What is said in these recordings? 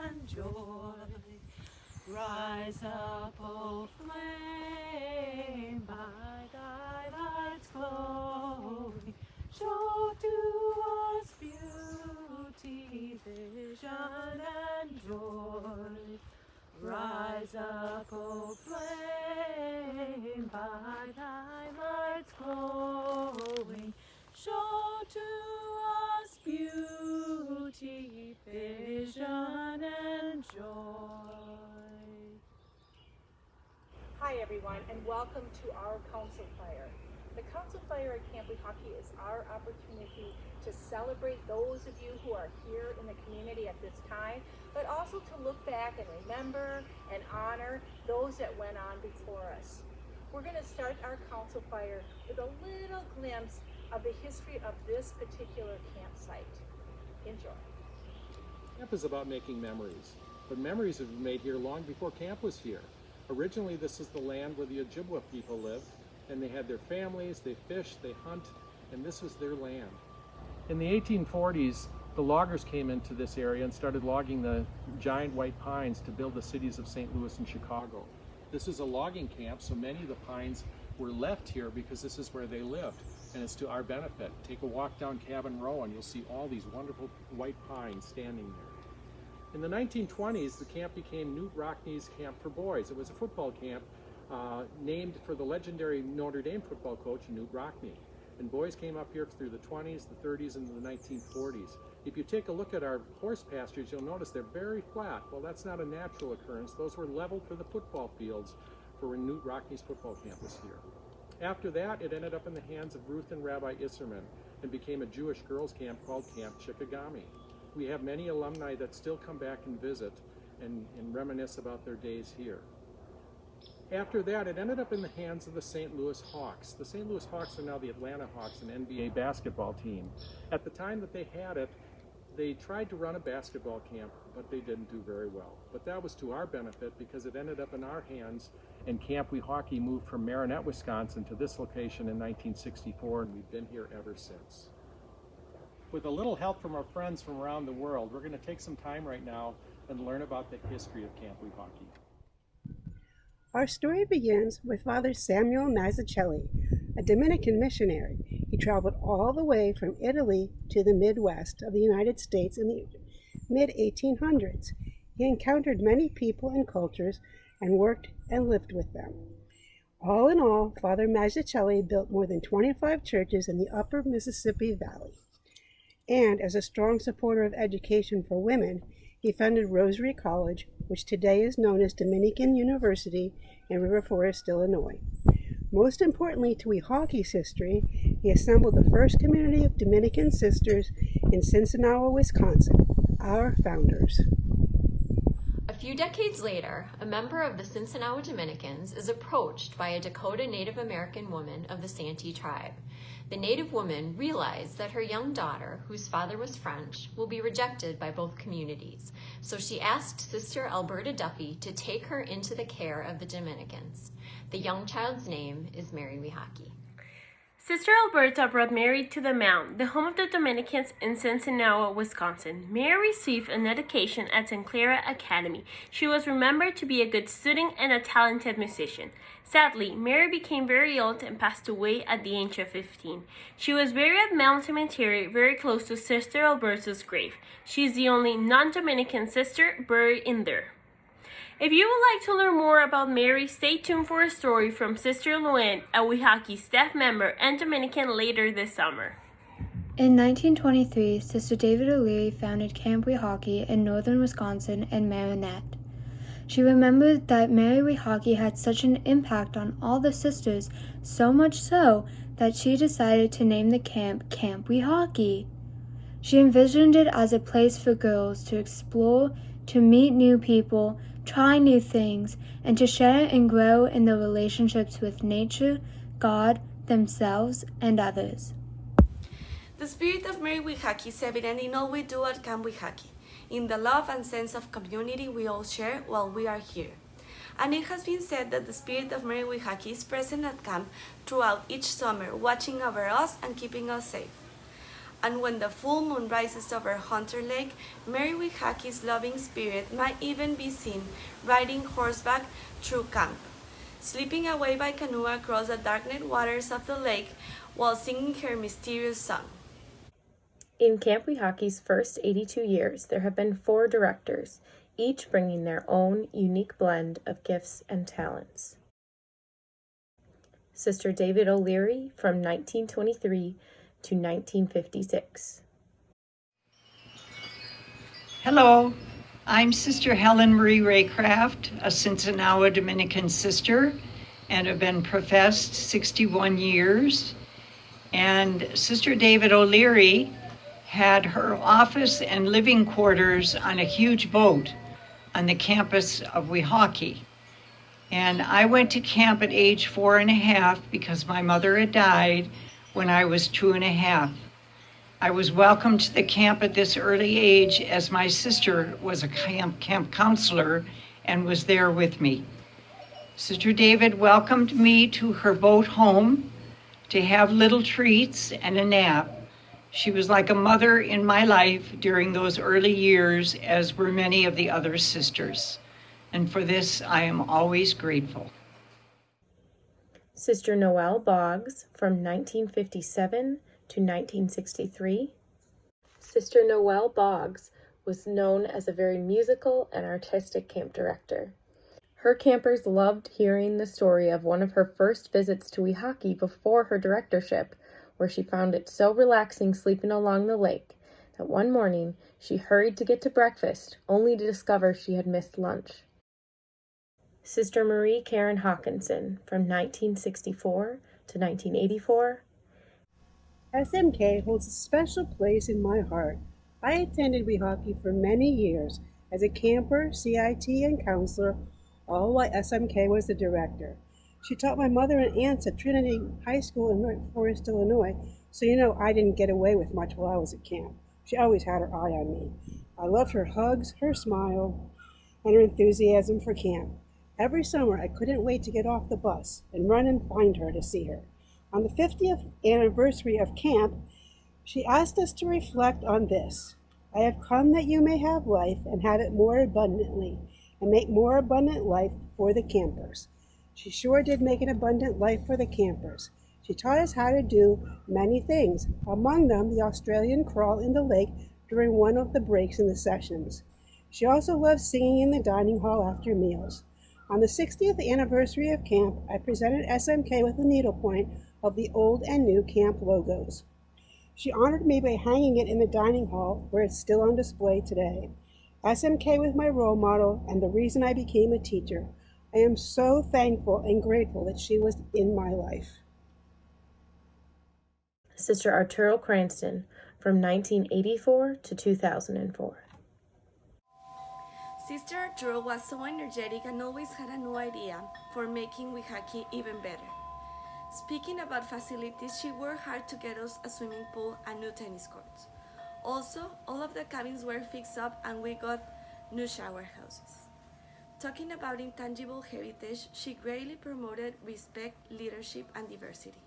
and joy. Rise up, O flame, by thy light's glowing. Show to us beauty, vision, and joy. Rise up, O flame, by thy light's glowing. Show to us beauty, vision, and joy. Hi everyone, and welcome to our Council Fire. The Council Fire at Camp WeHaKee is our opportunity to celebrate those of you who are here in the community at this time, but also to look back and remember and honor those that went on before us. We're going to start our Council Fire with a little glimpse of the history of this particular campsite. Enjoy. Camp is about making memories, but memories have been made here long before camp was here. Originally, this is the land where the Ojibwa people lived, and they had their families, they fish, they hunt, and this was their land. In the 1840s, the loggers came into this area and started logging the giant white pines to build the cities of St. Louis and Chicago. This is a logging camp, so many of the pines were left here because this is where they lived, and it's to our benefit. Take a walk down Cabin Row and you'll see all these wonderful white pines standing there. In the 1920s, the camp became Newt Rockne's Camp for Boys. It was a football camp named for the legendary Notre Dame football coach, Newt Rockne. And boys came up here through the 20s, the 30s, and the 1940s. If you take a look at our horse pastures, you'll notice they're very flat. Well, that's not a natural occurrence. Those were leveled for the football fields for when Newt Rockne's football camp was here. After that, it ended up in the hands of Ruth and Rabbi Isserman and became a Jewish girls' camp called Camp Chickagami. We have many alumni that still come back and visit and reminisce about their days here. After that, it ended up in the hands of the St. Louis Hawks. The St. Louis Hawks are now the Atlanta Hawks, an NBA basketball team. At the time that they had it, they tried to run a basketball camp, but they didn't do very well. But that was to our benefit because it ended up in our hands, and Camp WeHaKee moved from Marinette, Wisconsin to this location in 1964, and we've been here ever since. With a little help from our friends from around the world, we're going to take some time right now and learn about the history of Camp WeHaKee. Our story begins with Father Samuel Mazzucchelli, a Dominican missionary. He traveled all the way from Italy to the Midwest of the United States in the mid-1800s. He encountered many people and cultures and worked and lived with them. All in all, Father Mazzucchelli built more than 25 churches in the upper Mississippi Valley. And as a strong supporter of education for women, he founded Rosary College, which today is known as Dominican University in River Forest, Illinois. Most importantly to WeHaKee's history, he assembled the first community of Dominican sisters in Cincinnati, Wisconsin, our founders. A few decades later, a member of the Cincinnati Dominicans is approached by a Dakota Native American woman of the Santee tribe. The Native woman realized that her young daughter, whose father was French, will be rejected by both communities, so she asked Sister Alberta Duffy to take her into the care of the Dominicans. The young child's name is Mary WeHaKee. Sister Alberta brought Mary to the Mount, the home of the Dominicans in Cincinnati, Wisconsin. Mary received an education at St. Clara Academy. She was remembered to be a good student and a talented musician. Sadly, Mary became very ill and passed away at the age of 15. She was buried at Mount Cemetery, very close to Sister Alberta's grave. She is the only non-Dominican sister buried in there. If you would like to learn more about Mary, stay tuned for a story from Sister Luann, a WeHaKee staff member and Dominican, later this summer. In 1923, Sister David O'Leary founded Camp WeHaKee in northern Wisconsin and Marinette. She remembered that Mary WeHaKee had such an impact on all the sisters, so much so that she decided to name the camp Camp WeHaKee. She envisioned it as a place for girls to explore, to meet new people, try new things, and to share and grow in their relationships with nature, God, themselves, and others. The spirit of Mary WeHaKee is evident in all we do at Camp WeHaKee, in the love and sense of community we all share while we are here. And it has been said that the spirit of Mary WeHaKee is present at camp throughout each summer, watching over us and keeping us safe. And when the full moon rises over Hunter Lake, Mary WeHaKee's loving spirit might even be seen riding horseback through camp, slipping away by canoe across the darkened waters of the lake while singing her mysterious song. In Camp WeHaKee's first 82 years, there have been 4 directors, each bringing their own unique blend of gifts and talents. Sister David O'Leary from 1923 to 1956. Hello, I'm Sister Helen Marie Raycraft, a Cincinnati Dominican sister, and have been professed 61 years. And Sister David O'Leary had her office and living quarters on a huge boat on the campus of WeHaKee. And I went to camp at age 4.5 because my mother had died when I was 2.5. I was welcomed to the camp at this early age as my sister was a camp counselor and was there with me. Sister David welcomed me to her boat home to have little treats and a nap. She was like a mother in my life during those early years, as were many of the other sisters. And for this, I am always grateful. Sister Noel Boggs from 1957 to 1963. Sister Noel Boggs was known as a very musical and artistic camp director. Her campers loved hearing the story of one of her first visits to WeHaKee before her directorship, where she found it so relaxing sleeping along the lake that one morning she hurried to get to breakfast, only to discover she had missed lunch. Sister Marie Karen Hawkinson from 1964 to 1984. SMK holds a special place in my heart. I attended WeHaKee for many years as a camper, CIT, and counselor, all while SMK was the director. She taught my mother and aunts at Trinity High School in North Forest, Illinois, so I didn't get away with much while I was at camp. She always had her eye on me. I loved her hugs, her smile, and her enthusiasm for camp. Every summer, I couldn't wait to get off the bus and run and find her to see her. On the 50th anniversary of camp, she asked us to reflect on this. I have come that you may have life and have it more abundantly, and make more abundant life for the campers. She sure did make an abundant life for the campers. She taught us how to do many things, among them the Australian crawl in the lake during one of the breaks in the sessions. She also loved singing in the dining hall after meals. On the 60th anniversary of camp, I presented SMK with a needlepoint of the old and new camp logos. She honored me by hanging it in the dining hall, where it's still on display today. SMK was my role model and the reason I became a teacher. I am so thankful and grateful that she was in my life. Sister Arturo Cranston from 1984 to 2004. Sister Arturo was so energetic and always had a new idea for making WeHaKee even better. Speaking about facilities, she worked hard to get us a swimming pool and new tennis courts. Also, all of the cabins were fixed up and we got new shower houses. Talking about intangible heritage, she greatly promoted respect, leadership, and diversity.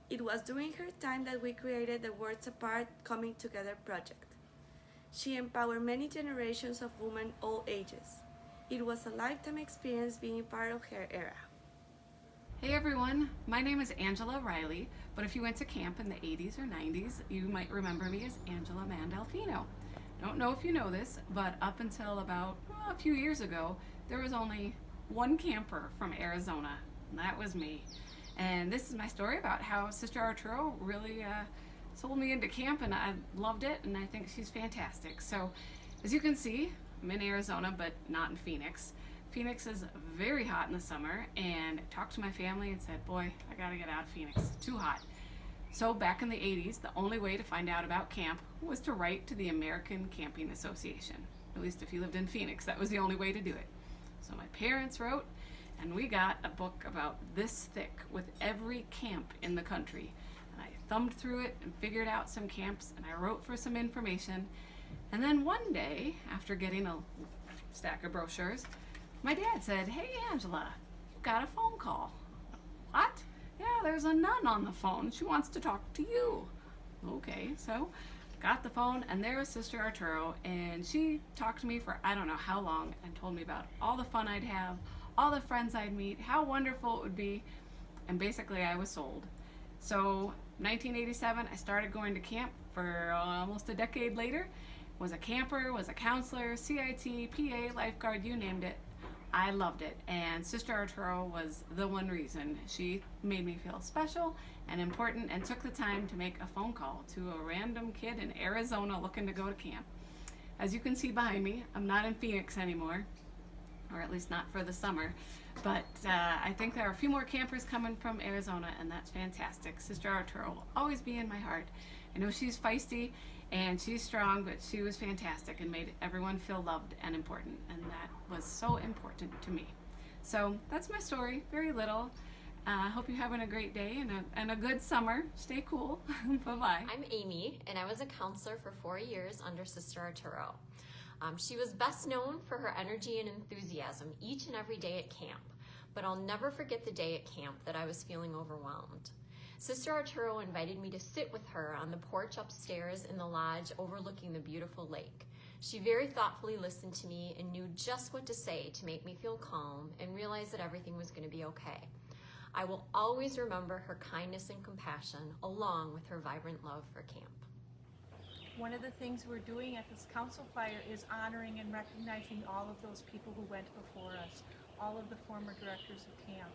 It was during her time that we created the Worlds Apart Coming Together project. She empowered many generations of women all ages. It was a lifetime experience being part of her era. Hey everyone, my name is Angela Riley, but if you went to camp in the 80s or 90s, you might remember me as Angela Mandolfino. Don't know if you know this, but up until about a few years ago, there was only one camper from Arizona, and that was me. And this is my story about how Sister Arturo really sold me into camp, and I loved it, and I think she's fantastic. So, as you can see, I'm in Arizona, but not in Phoenix. Phoenix is very hot in the summer, and I talked to my family and said, boy, I gotta get out of Phoenix, it's too hot. So back in the 80s, the only way to find out about camp was to write to the American Camping Association. At least if you lived in Phoenix, that was the only way to do it. So my parents wrote, and we got a book about this thick with every camp in the country. And I thumbed through it and figured out some camps, and I wrote for some information. And then one day, after getting a stack of brochures, my dad said, hey Angela, you got a phone call. What? Yeah, there's a nun on the phone. She wants to talk to you. Okay, so got the phone, and there was Sister Arturo, and she talked to me for I don't know how long and told me about all the fun I'd have, all the friends I'd meet, how wonderful it would be, and basically I was sold. So 1987, I started going to camp for almost a decade later. Was a camper, was a counselor, CIT, PA, lifeguard, you named it. I loved it, and Sister Arturo was the one reason. She made me feel special and important and took the time to make a phone call to a random kid in Arizona looking to go to camp. As you can see behind me, I'm not in Phoenix anymore, or at least not for the summer, but I think there are a few more campers coming from Arizona, and that's fantastic. Sister Arturo will always be in my heart. I know she's feisty and she's strong, but she was fantastic and made everyone feel loved and important, and that was so important to me. So that's my story, very little. I hope you're having a great day and a good summer. Stay cool. Bye-bye. I'm Amy, and I was a counselor for 4 years under Sister Arturo. She was best known for her energy and enthusiasm each and every day at camp, but I'll never forget the day at camp that I was feeling overwhelmed. Sister Arturo invited me to sit with her on the porch upstairs in the lodge overlooking the beautiful lake. She very thoughtfully listened to me and knew just what to say to make me feel calm and realize that everything was going to be okay. I will always remember her kindness and compassion along with her vibrant love for camp. One of the things we're doing at this council fire is honoring and recognizing all of those people who went before us, all of the former directors of camp.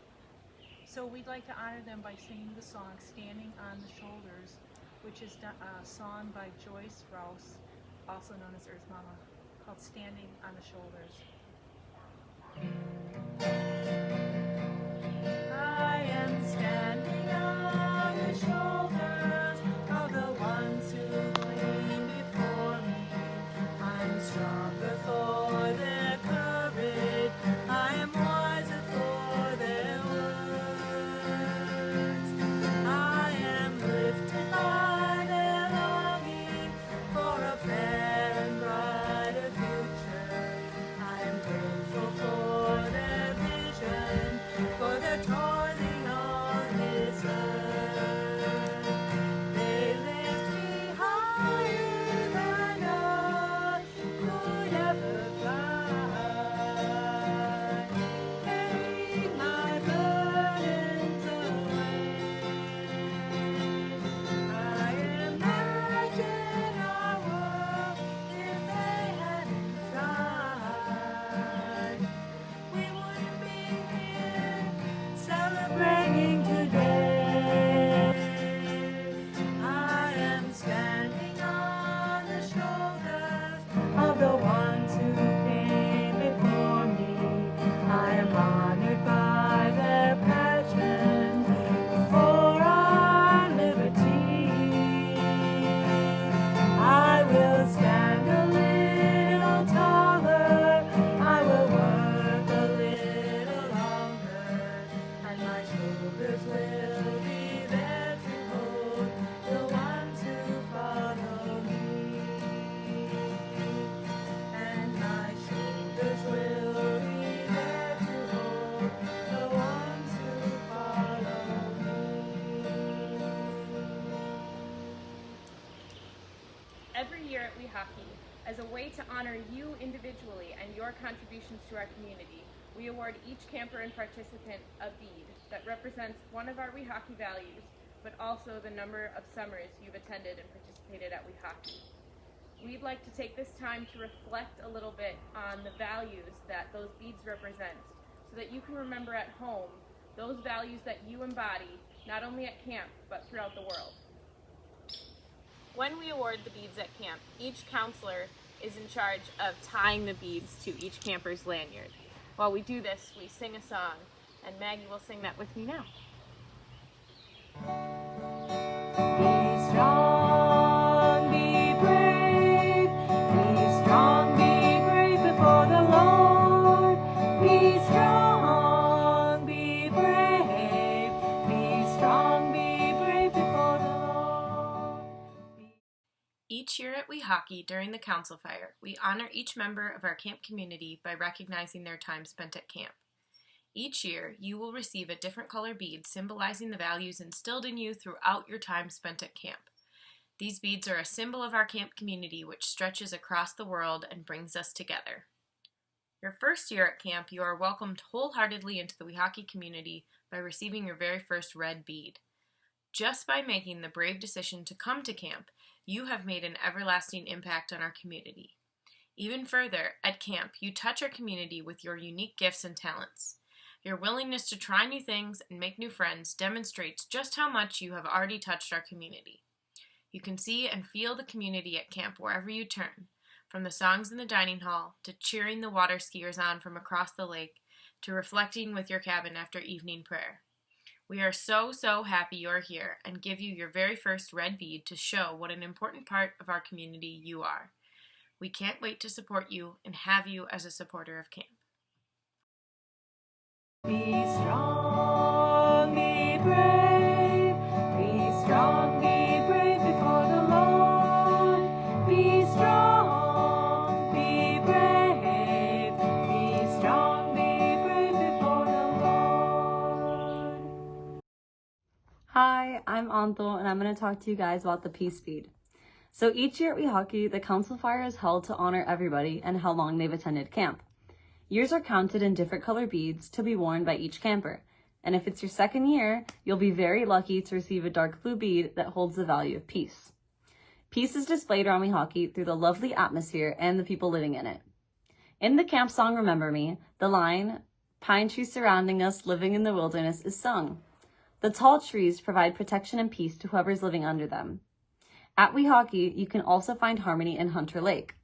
So we'd like to honor them by singing the song Standing on the Shoulders, which is a song by Joyce Rouse, also known as Earth Mama, called Standing on the Shoulders. I am standing on the shoulders of the ones who came before me. I'm stronger for their courage. I am wiser for their words. I am lifted by their longing for a fair and brighter future. I am grateful for their vision, for their toiling on this earth. They lift me higher than I could ever fly. Carrying my burdens away. I imagine our world if they hadn't tried. We wouldn't be here celebrating today. I am standing on the shoulders of the ones who came before me. I am honored by their passion for our liberty. I will stand a little taller. I will work a little longer, and my shoulders will be there to hold the ones who follow me. And my shoulders will be there to hold the ones who follow me. Every year at WeHaKee, as a way to honor you individually and your contributions to our community, we award each camper and participant a bead that represents one of our WeHaKee values, but also the number of summers you've attended and participated at WeHaKee. We'd like to take this time to reflect a little bit on the values that those beads represent, so that you can remember at home those values that you embody, not only at camp, but throughout the world. When we award the beads at camp, each counselor is in charge of tying the beads to each camper's lanyard. While we do this, we sing a song, and Maggie will sing that with me now. Be strong, be brave, be strong, be brave before the Lord. Be strong, be brave, be strong, be brave before the Lord. Each year at WeHaKee during the council fire, we honor each member of our camp community by recognizing their time spent at camp. Each year, you will receive a different color bead symbolizing the values instilled in you throughout your time spent at camp. These beads are a symbol of our camp community which stretches across the world and brings us together. Your first year at camp, you are welcomed wholeheartedly into the WeHaKee community by receiving your very first red bead. Just by making the brave decision to come to camp, you have made an everlasting impact on our community. Even further, at camp, you touch our community with your unique gifts and talents. Your willingness to try new things and make new friends demonstrates just how much you have already touched our community. You can see and feel the community at camp wherever you turn, from the songs in the dining hall, to cheering the water skiers on from across the lake, to reflecting with your cabin after evening prayer. We are so happy you're here and give you your very first red bead to show what an important part of our community you are. We can't wait to support you and have you as a supporter of camp. Be strong, be brave, be strong, be brave before the Lord. Be strong, be brave, be strong, be brave before the Lord. Hi, I'm Anto, and I'm going to talk to you guys about the Peace Bead. So each year at WeHaKee, the council fire is held to honor everybody and how long they've attended camp. Years are counted in different color beads to be worn by each camper. And if it's your second year, you'll be very lucky to receive a dark blue bead that holds the value of peace. Peace is displayed around WeHaKee through the lovely atmosphere and the people living in it. In the camp song Remember Me, the line, "Pine trees surrounding us, living in the wilderness," is sung. The tall trees provide protection and peace to whoever's living under them. At WeHaKee, you can also find harmony in Hunter Lake.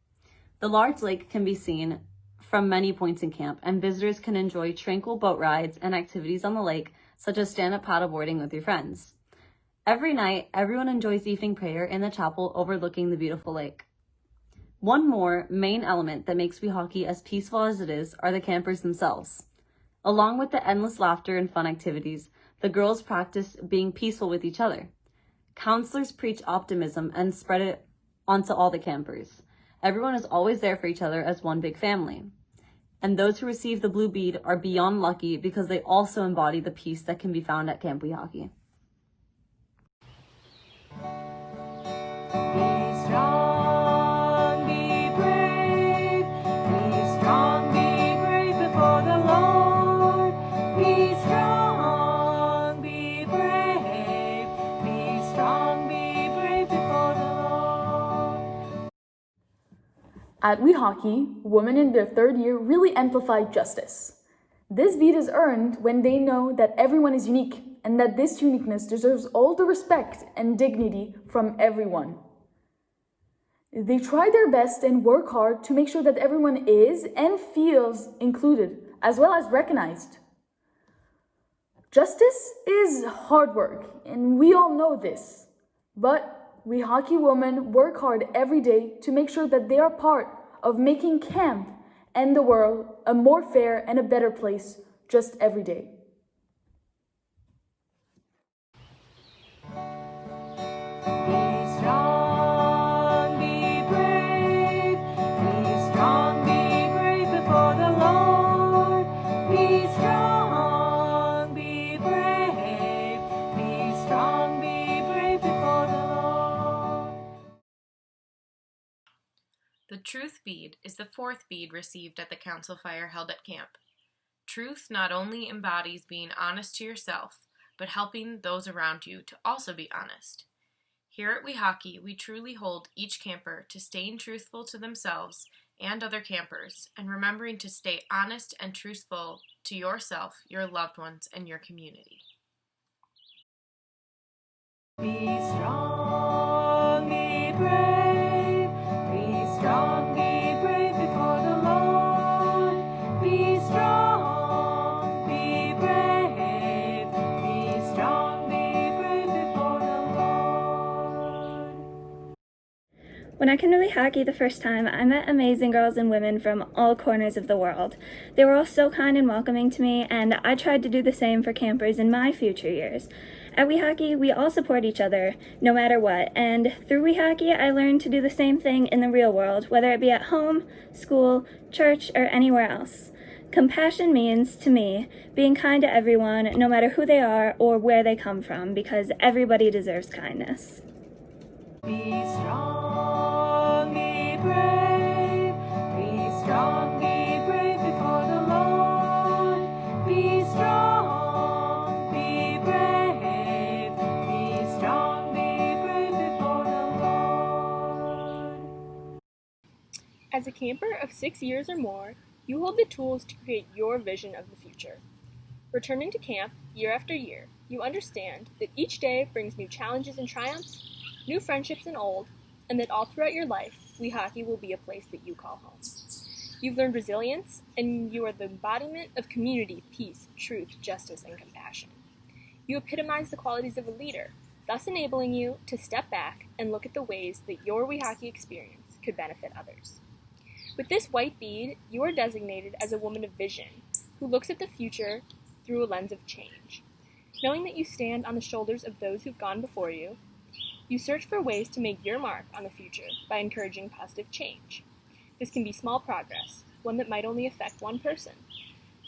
The large lake can be seen from many points in camp, and visitors can enjoy tranquil boat rides and activities on the lake, such as stand-up paddleboarding with your friends. Every night, everyone enjoys evening prayer in the chapel overlooking the beautiful lake. One more main element that makes WeHaKee as peaceful as it is are the campers themselves. Along with the endless laughter and fun activities, the girls practice being peaceful with each other. Counselors preach optimism and spread it onto all the campers. Everyone is always there for each other as one big family. And those who receive the blue bead are beyond lucky because they also embody the peace that can be found at Camp WeHaKee. Be strong, be brave, be strong, be brave before the Lord. Be strong, be brave, be strong, be brave before the Lord. At WeHaKee, women in their third year really amplify justice. This bead is earned when they know that everyone is unique and that this uniqueness deserves all the respect and dignity from everyone. They try their best and work hard to make sure that everyone is and feels included, as well as recognized. Justice is hard work, and we all know this. But WeHaKee women work hard every day to make sure that they are part of making camp and the world a more fair and a better place just every day. Be strong, be brave, be strong, be brave before the Lord. Be strong, be brave, be strong, be brave before the Lord. The Truth Bead is the fourth bead received at the council fire held at camp. Truth not only embodies being honest to yourself, but helping those around you to also be honest. Here at WeHaKee, we truly hold each camper to staying truthful to themselves and other campers, and remembering to stay honest and truthful to yourself, your loved ones, and your community. Be strong, be brave, be strong, be brave before the Lord. Be strong, be brave, be strong, be brave before the Lord. When I came to WeHaKee the first time, I met amazing girls and women from all corners of the world. They were all so kind and welcoming to me, and I tried to do the same for campers in my future years. At WeHaKee, we all support each other, no matter what, and through WeHaKee, I learned to do the same thing in the real world, whether it be at home, school, church, or anywhere else. Compassion means, to me, being kind to everyone, no matter who they are or where they come from, because everybody deserves kindness. Be strong, be brave. Be strong, be brave before the Lord. Be strong, be brave. Be strong, be brave before the Lord. As a camper of 6 years or more, you hold the tools to create your vision of the future. Returning to camp year after year, you understand that each day brings new challenges and triumphs, new friendships and old, and that all throughout your life, WeHaKee will be a place that you call home. You've learned resilience, and you are the embodiment of community, peace, truth, justice, and compassion. You epitomize the qualities of a leader, thus enabling you to step back and look at the ways that your WeHaKee experience could benefit others. With this white bead, you are designated as a woman of vision, who looks at the future through a lens of change. Knowing that you stand on the shoulders of those who've gone before you, you search for ways to make your mark on the future by encouraging positive change. This can be small progress, one that might only affect one person,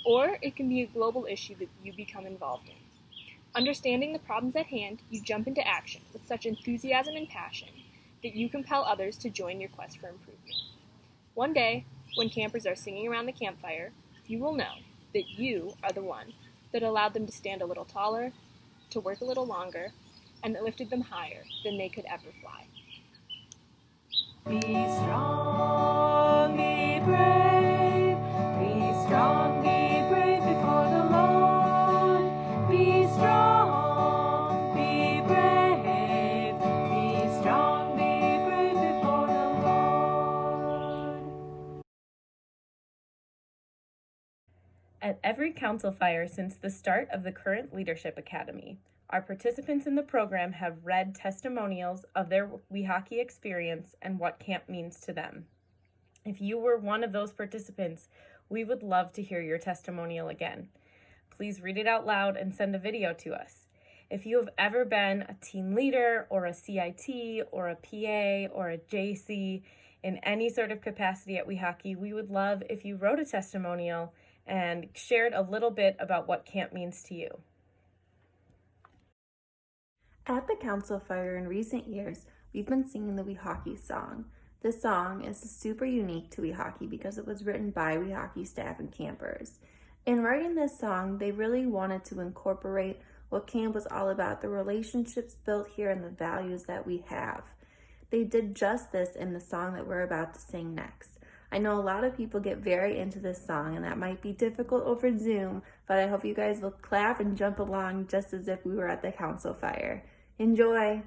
or it can be a global issue that you become involved in. Understanding the problems at hand, you jump into action with such enthusiasm and passion that you compel others to join your quest for improvement. One day, when campers are singing around the campfire, you will know that you are the one that allowed them to stand a little taller, to work a little longer, and that lifted them higher than they could ever fly. Be strong, be brave. Be strong, be brave before the Lord. Be strong, be brave. Be strong, be brave before the Lord. At every council fire since the start of the current Leadership Academy, our participants in the program have read testimonials of their WeHaKee experience and what camp means to them. If you were one of those participants, we would love to hear your testimonial again. Please read it out loud and send a video to us. If you have ever been a team leader or a CIT or a PA or a JC in any sort of capacity at WeHaKee, we would love if you wrote a testimonial and shared a little bit about what camp means to you. At the council fire in recent years, we've been singing the WeHaKee song. This song is super unique to WeHaKee because it was written by WeHaKee staff and campers. In writing this song, they really wanted to incorporate what camp was all about, the relationships built here and the values that we have. They did just this in the song that we're about to sing next. I know a lot of people get very into this song and that might be difficult over Zoom, but I hope you guys will clap and jump along just as if we were at the council fire. Enjoy!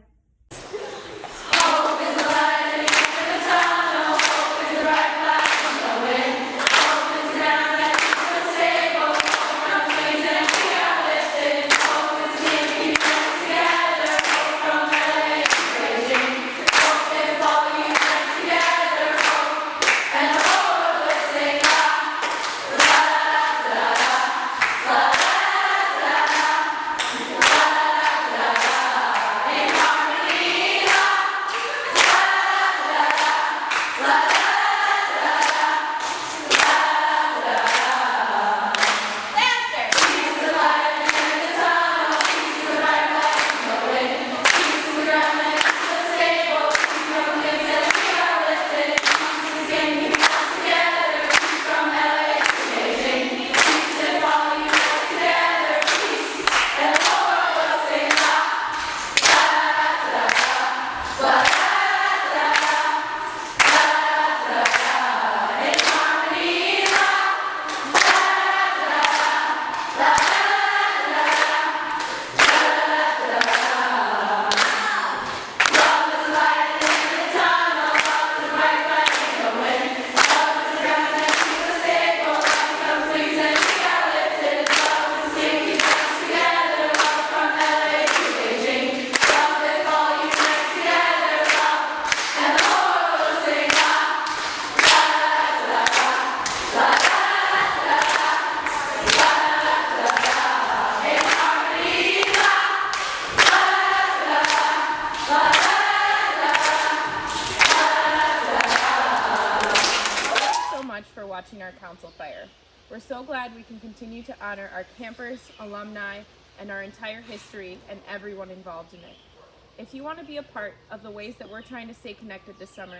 Hope is the light at the end of the tunnel. Hope is the bright flag from the wind. Hope is the ground that keeps us stable. From flames and we are lifted. Hope is the team keeping us together. Hope from LA to Beijing. Hope if all you stand together. Hope and the whole world will sing la la la la la la la la. Watching our council fire. We're so glad we can continue to honor our campers, alumni, and our entire history and everyone involved in it. If you want to be a part of the ways that we're trying to stay connected this summer,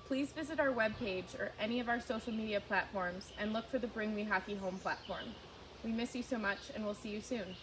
please visit our webpage or any of our social media platforms and look for the Bring WeHaKee Home platform. We miss you so much, and we'll see you soon.